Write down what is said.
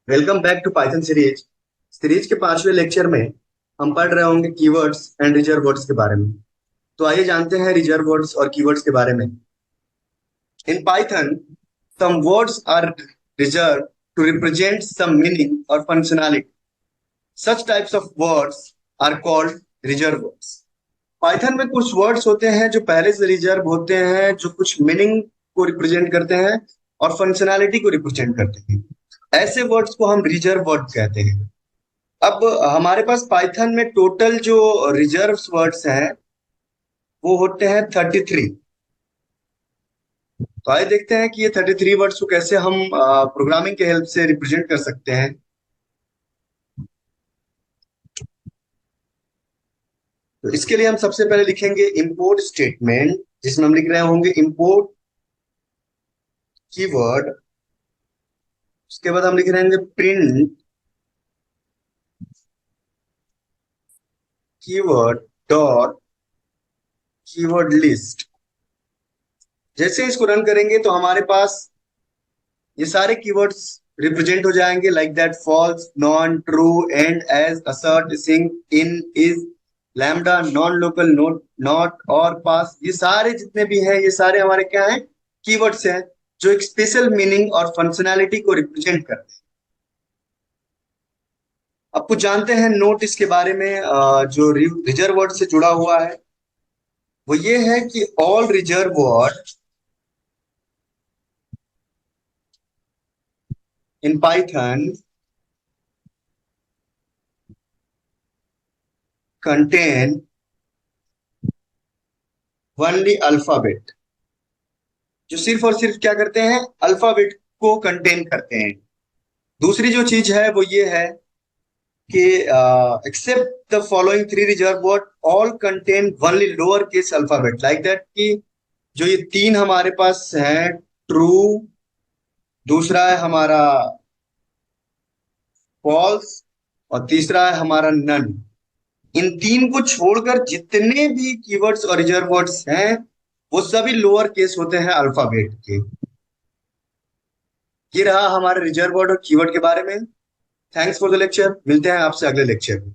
Welcome back to python series के 5वें lecture में हम पढ़ रहे होंगे कीवर्ड्स एंड रिजर्व वर्ड्स के बारे में। तो आइए जानते हैं रिजर्व वर्ड्स और कीवर्ड्स के बारे में। In Python some words are reserved to represent some meaning or functionality. Such types of words are called reserved words. Python में कुछ वर्ड्स होते हैं जो पहले से रिजर्व होते हैं, जो कुछ मीनिंग को रिप्रेजेंट करते हैं और फंक्शनैलिटी को रिप्रेजेंट करते हैं। ऐसे वर्ड्स को हम रिजर्व वर्ड कहते हैं। अब हमारे पास पाइथन में टोटल जो रिजर्व वर्ड्स हैं वो होते हैं 33। तो आइए देखते हैं कि ये 33 वर्ड्स को कैसे हम प्रोग्रामिंग के हेल्प से रिप्रेजेंट कर सकते हैं। तो इसके लिए हम सबसे पहले लिखेंगे इंपोर्ट स्टेटमेंट, जिसमें हम लिख रहे होंगे इंपोर्ट कीवर्ड। उसके बाद हम लिख रहे होंगे print keyword dot keyword list. जैसे इसको रन करेंगे तो हमारे पास ये सारे कीवर्ड्स रिप्रेजेंट हो जाएंगे, like that false, none, true, and, as, assert, sync, in, is, lambda, nonlocal, note, not और पास। ये सारे जितने भी हैं ये सारे हमारे क्या हैं, कीवर्ड्स हैं जो एक स्पेशल मीनिंग और फंक्शनैलिटी को रिप्रेजेंट करते हैं। अब कुछ जानते हैं नोट इसके बारे में, जो रिजर्व वर्ड से जुड़ा हुआ है वो ये है कि all reserve word in Python contain only alphabet, जो सिर्फ और सिर्फ क्या करते हैं, अल्फाबेट को कंटेन करते हैं। दूसरी जो चीज है वो ये है कि except the following three reserve word all contain only lower case alphabet, like that कि जो ये तीन हमारे पास है, ट्रू, दूसरा है हमारा फॉल्स और तीसरा है हमारा नन। इन तीन को छोड़कर जितने भी कीवर्ड्स और रिजर्व वर्ड्स हैं वो सभी लोअर केस होते हैं अल्फाबेट के। ये रहा हमारे रिजर्व वर्ड और कीवर्ड के बारे में। Thanks for the lecture. मिलते हैं आपसे अगले लेक्चर में।